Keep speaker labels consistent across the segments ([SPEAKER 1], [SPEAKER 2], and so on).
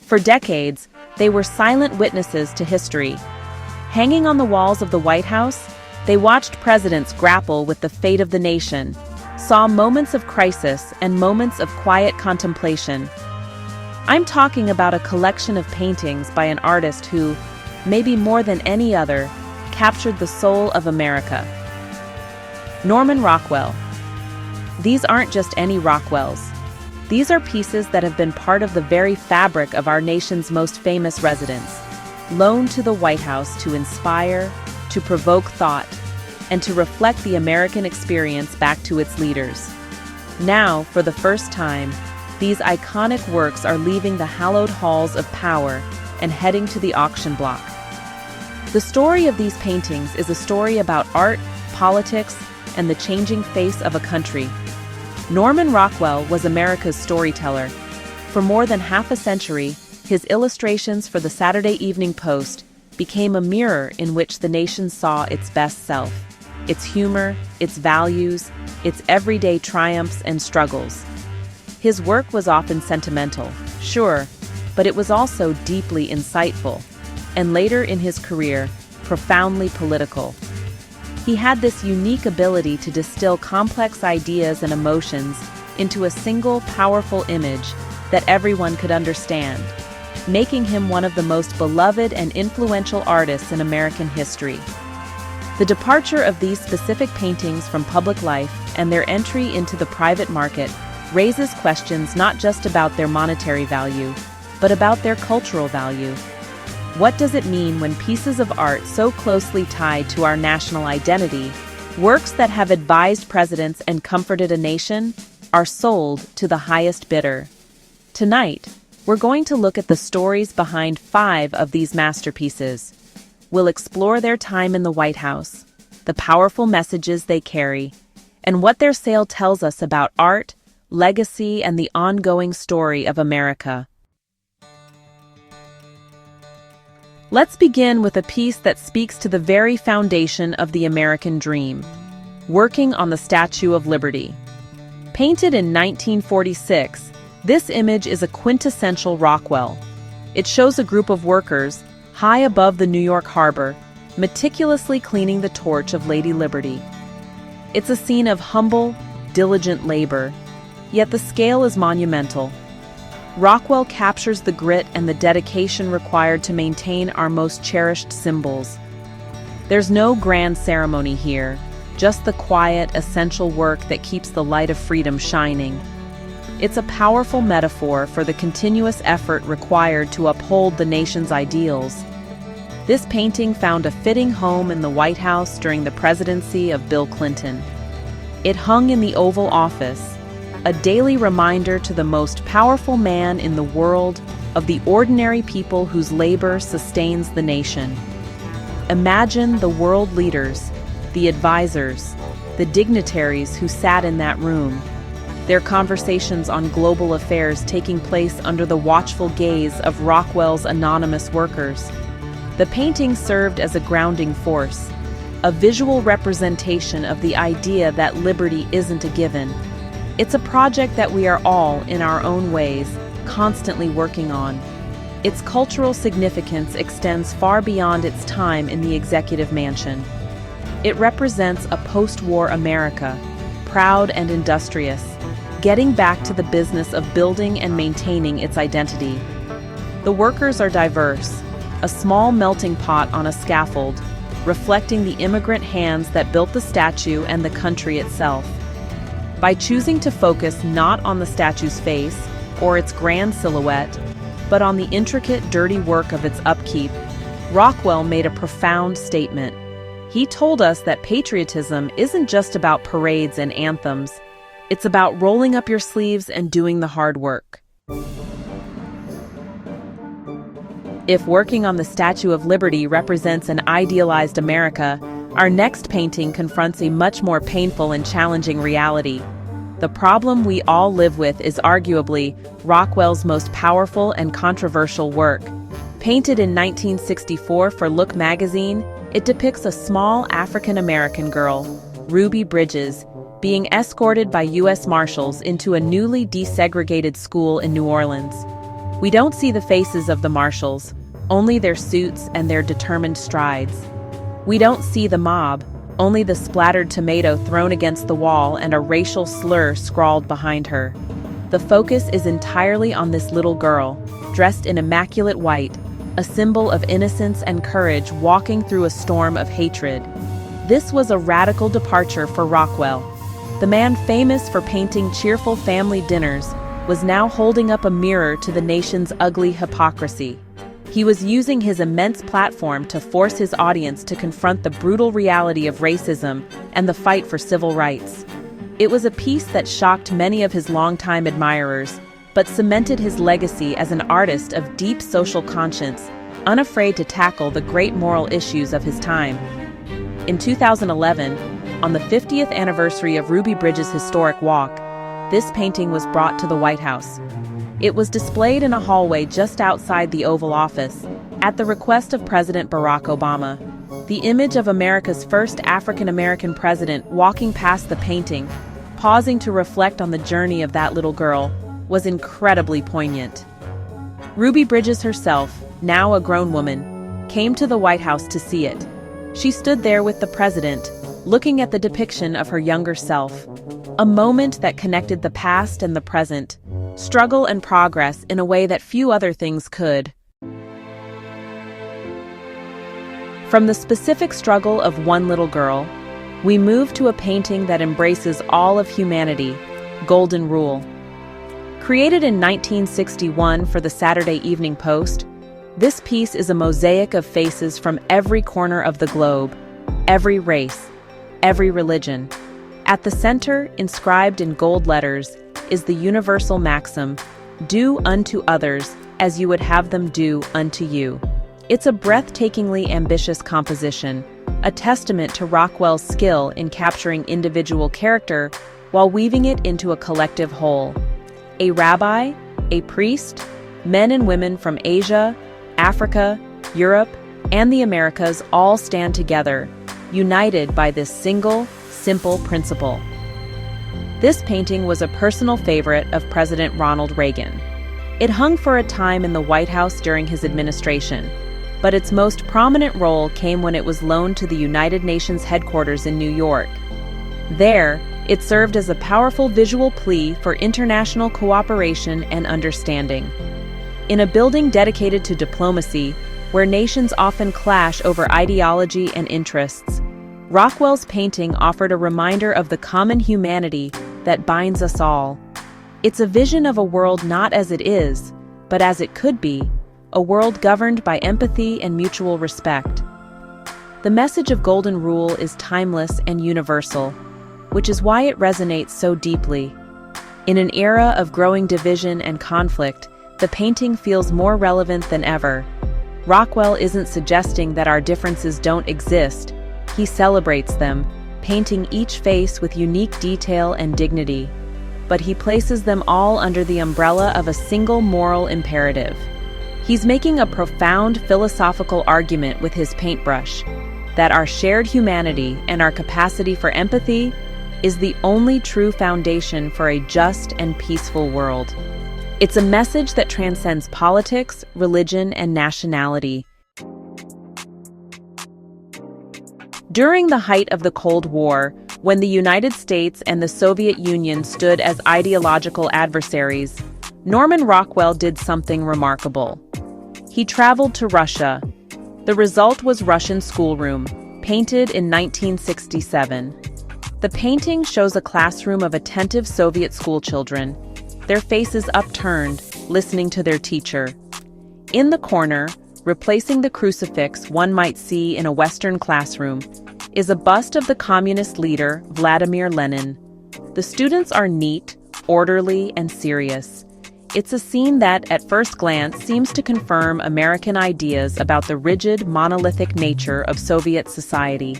[SPEAKER 1] For decades, they were silent witnesses to history. Hanging on the walls of the White House, they watched presidents grapple with the fate of the nation, saw moments of crisis and moments of quiet contemplation. I'm talking about a collection of paintings by an artist who, maybe more than any other, captured the soul of America. Norman Rockwell. These aren't just any Rockwells. These are pieces that have been part of the very fabric of our nation's most famous residents, loaned to the White House to inspire, to provoke thought, and to reflect the American experience back to its leaders. Now, for the first time, these iconic works are leaving the hallowed halls of power and heading to the auction block. The story of these paintings is a story about art, politics, and the changing face of a country. Norman Rockwell was America's storyteller. For more than half a century, his illustrations for the Saturday Evening Post became a mirror in which the nation saw its best self, its humor, its values, its everyday triumphs and struggles. His work was often sentimental, sure, but it was also deeply insightful, and later in his career, profoundly political. He had this unique ability to distill complex ideas and emotions into a single powerful image that everyone could understand, making him one of the most beloved and influential artists in American history. The departure of these specific paintings from public life and their entry into the private market raises questions not just about their monetary value, but about their cultural value. What does it mean when pieces of art so closely tied to our national identity, works that have advised presidents and comforted a nation, are sold to the highest bidder? Tonight, we're going to look at the stories behind 5 of these masterpieces. We'll explore their time in the White House, the powerful messages they carry, and what their sale tells us about art, legacy, and the ongoing story of America. Let's begin with a piece that speaks to the very foundation of the American dream, working on the Statue of Liberty. Painted in 1946, this image is a quintessential Rockwell. It shows a group of workers, high above the New York harbor, meticulously cleaning the torch of Lady Liberty. It's a scene of humble, diligent labor, yet the scale is monumental. Rockwell captures the grit and the dedication required to maintain our most cherished symbols. There's no grand ceremony here, just the quiet, essential work that keeps the light of freedom shining. It's a powerful metaphor for the continuous effort required to uphold the nation's ideals. This painting found a fitting home in the White House during the presidency of Bill Clinton. It hung in the Oval Office, a daily reminder to the most powerful man in the world of the ordinary people whose labor sustains the nation. Imagine the world leaders, the advisors, the dignitaries who sat in that room, their conversations on global affairs taking place under the watchful gaze of Rockwell's anonymous workers. The painting served as a grounding force, a visual representation of the idea that liberty isn't a given. It's a project that we are all, in our own ways, constantly working on. Its cultural significance extends far beyond its time in the executive mansion. It represents a post-war America, proud and industrious, getting back to the business of building and maintaining its identity. The workers are diverse, a small melting pot on a scaffold, reflecting the immigrant hands that built the statue and the country itself. By choosing to focus not on the statue's face or its grand silhouette, but on the intricate, dirty work of its upkeep, Rockwell made a profound statement. He told us that patriotism isn't just about parades and anthems. It's about rolling up your sleeves and doing the hard work. If working on the Statue of Liberty represents an idealized America, our next painting confronts a much more painful and challenging reality. The problem we all live with is arguably Rockwell's most powerful and controversial work. Painted in 1964 for Look magazine, it depicts a small African-American girl, Ruby Bridges, being escorted by U.S. Marshals into a newly desegregated school in New Orleans. We don't see the faces of the marshals, only their suits and their determined strides. We don't see the mob, only the splattered tomato thrown against the wall and a racial slur scrawled behind her. The focus is entirely on this little girl, dressed in immaculate white, a symbol of innocence and courage walking through a storm of hatred. This was a radical departure for Rockwell. The man famous for painting cheerful family dinners was now holding up a mirror to the nation's ugly hypocrisy. He was using his immense platform to force his audience to confront the brutal reality of racism and the fight for civil rights. It was a piece that shocked many of his longtime admirers, but cemented his legacy as an artist of deep social conscience, unafraid to tackle the great moral issues of his time. In 2011, on the 50th anniversary of Ruby Bridges' historic walk, this painting was brought to the White House. It was displayed in a hallway just outside the Oval Office, at the request of President Barack Obama. The image of America's first African-American president walking past the painting, pausing to reflect on the journey of that little girl, was incredibly poignant. Ruby Bridges herself, now a grown woman, came to the White House to see it. She stood there with the president, looking at the depiction of her younger self, a moment that connected the past and the present, struggle and progress in a way that few other things could. From the specific struggle of one little girl, we move to a painting that embraces all of humanity, Golden Rule. Created in 1961 for the Saturday Evening Post, this piece is a mosaic of faces from every corner of the globe, every race, every religion. At the center, inscribed in gold letters, is the universal maxim, "Do unto others as you would have them do unto you." It's a breathtakingly ambitious composition, a testament to Rockwell's skill in capturing individual character while weaving it into a collective whole. A rabbi, a priest, men and women from Asia, Africa, Europe, and the Americas all stand together, united by this single, simple principle. This painting was a personal favorite of President Ronald Reagan. It hung for a time in the White House during his administration, but its most prominent role came when it was loaned to the United Nations headquarters in New York. There, it served as a powerful visual plea for international cooperation and understanding. In a building dedicated to diplomacy, where nations often clash over ideology and interests, Rockwell's painting offered a reminder of the common humanity that binds us all. It's a vision of a world not as it is, but as it could be, a world governed by empathy and mutual respect. The message of Golden Rule is timeless and universal, which is why it resonates so deeply. In an era of growing division and conflict, the painting feels more relevant than ever. Rockwell isn't suggesting that our differences don't exist. He celebrates them, painting each face with unique detail and dignity. But he places them all under the umbrella of a single moral imperative. He's making a profound philosophical argument with his paintbrush, that our shared humanity and our capacity for empathy is the only true foundation for a just and peaceful world. It's a message that transcends politics, religion, and nationality. During the height of the Cold War, when the United States and the Soviet Union stood as ideological adversaries, Norman Rockwell did something remarkable. He traveled to Russia. The result was Russian Schoolroom, painted in 1967. The painting shows a classroom of attentive Soviet schoolchildren, their faces upturned, listening to their teacher. In the corner, replacing the crucifix one might see in a Western classroom, is a bust of the communist leader, Vladimir Lenin. The students are neat, orderly, and serious. It's a scene that, at first glance, seems to confirm American ideas about the rigid, monolithic nature of Soviet society.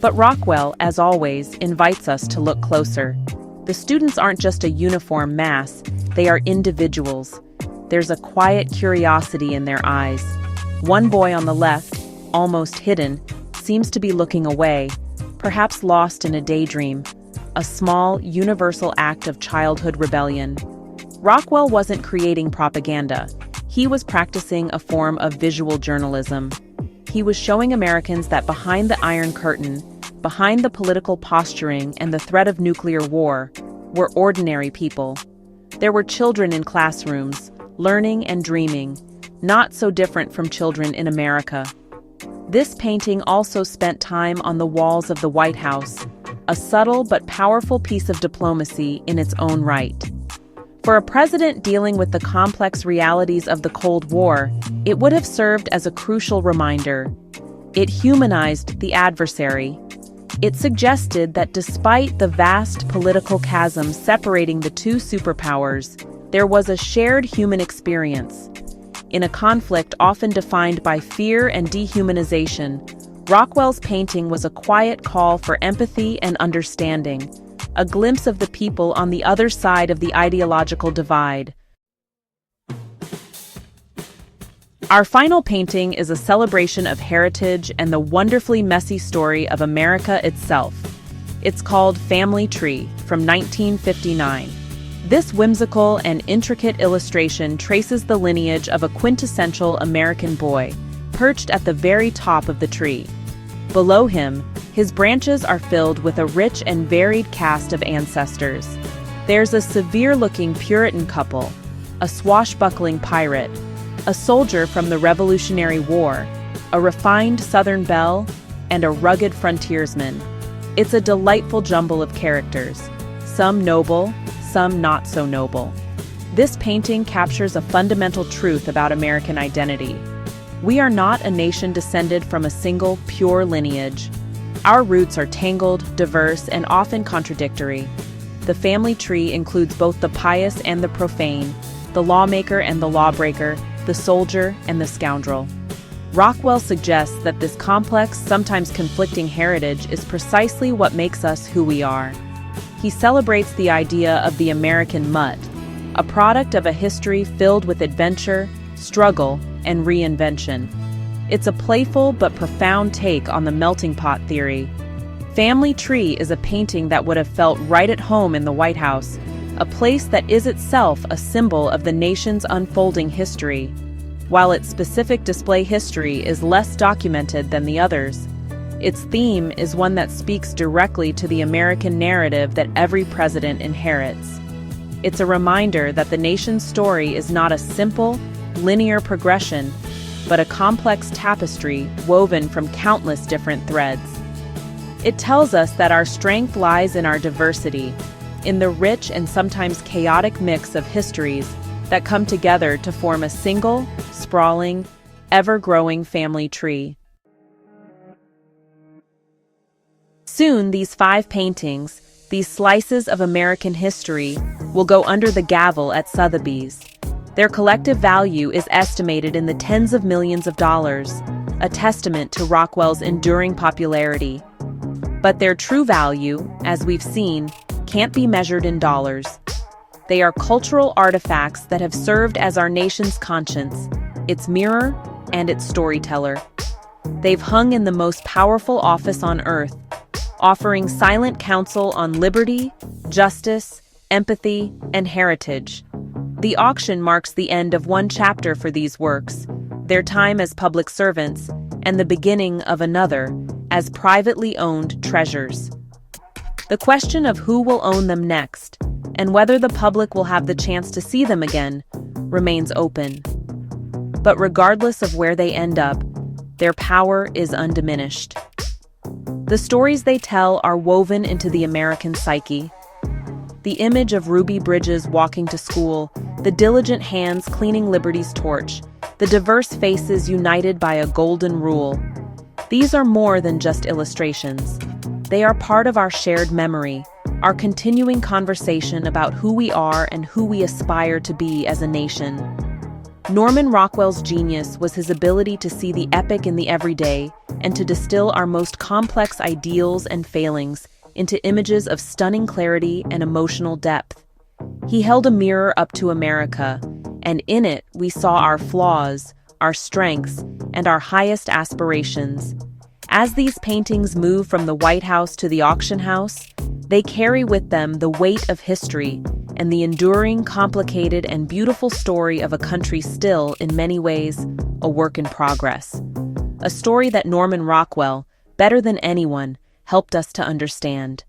[SPEAKER 1] But Rockwell, as always, invites us to look closer. The students aren't just a uniform mass, they are individuals. There's a quiet curiosity in their eyes. One boy on the left, almost hidden, seems to be looking away, perhaps lost in a daydream, a small, universal act of childhood rebellion. Rockwell wasn't creating propaganda. He was practicing a form of visual journalism. He was showing Americans that behind the Iron Curtain, behind the political posturing and the threat of nuclear war, were ordinary people. There were children in classrooms, learning and dreaming, not so different from children in America. This painting also spent time on the walls of the White House, a subtle but powerful piece of diplomacy in its own right. For a president dealing with the complex realities of the Cold War, it would have served as a crucial reminder. It humanized the adversary. It suggested that despite the vast political chasm separating the two superpowers, there was a shared human experience. In a conflict often defined by fear and dehumanization, Rockwell's painting was a quiet call for empathy and understanding, a glimpse of the people on the other side of the ideological divide. Our final painting is a celebration of heritage and the wonderfully messy story of America itself. It's called Family Tree from 1959. This whimsical and intricate illustration traces the lineage of a quintessential American boy, perched at the very top of the tree. Below him, his branches are filled with a rich and varied cast of ancestors. There's a severe-looking Puritan couple, a swashbuckling pirate, a soldier from the Revolutionary War, a refined Southern belle, and a rugged frontiersman. It's a delightful jumble of characters, some noble, some not so noble. This painting captures a fundamental truth about American identity. We are not a nation descended from a single, pure lineage. Our roots are tangled, diverse, and often contradictory. The family tree includes both the pious and the profane, the lawmaker and the lawbreaker, the soldier and the scoundrel. Rockwell suggests that this complex, sometimes conflicting heritage is precisely what makes us who we are. He celebrates the idea of the American mutt, a product of a history filled with adventure, struggle, and reinvention. It's a playful but profound take on the melting pot theory. Family Tree is a painting that would have felt right at home in the White House, a place that is itself a symbol of the nation's unfolding history. While its specific display history is less documented than the others, its theme is one that speaks directly to the American narrative that every president inherits. It's a reminder that the nation's story is not a simple, linear progression, but a complex tapestry woven from countless different threads. It tells us that our strength lies in our diversity, in the rich and sometimes chaotic mix of histories that come together to form a single, sprawling, ever-growing family tree. Soon, these 5 paintings, these slices of American history, will go under the gavel at Sotheby's. Their collective value is estimated in the tens of millions of dollars, a testament to Rockwell's enduring popularity. But their true value, as we've seen, can't be measured in dollars. They are cultural artifacts that have served as our nation's conscience, its mirror, and its storyteller. They've hung in the most powerful office on earth, offering silent counsel on liberty, justice, empathy, and heritage. The auction marks the end of one chapter for these works, their time as public servants, and the beginning of another, as privately owned treasures. The question of who will own them next, and whether the public will have the chance to see them again, remains open. But regardless of where they end up, their power is undiminished. The stories they tell are woven into the American psyche. The image of Ruby Bridges walking to school, the diligent hands cleaning liberty's torch, the diverse faces united by a golden rule. These are more than just illustrations. They are part of our shared memory, our continuing conversation about who we are and who we aspire to be as a nation. Norman Rockwell's genius was his ability to see the epic in the everyday and to distill our most complex ideals and failings into images of stunning clarity and emotional depth. He held a mirror up to America, and in it we saw our flaws, our strengths, and our highest aspirations. As these paintings move from the White House to the auction house, They carry with them the weight of history and the enduring, complicated, and beautiful story of a country still, in many ways, a work in progress. A story that Norman Rockwell, better than anyone, helped us to understand.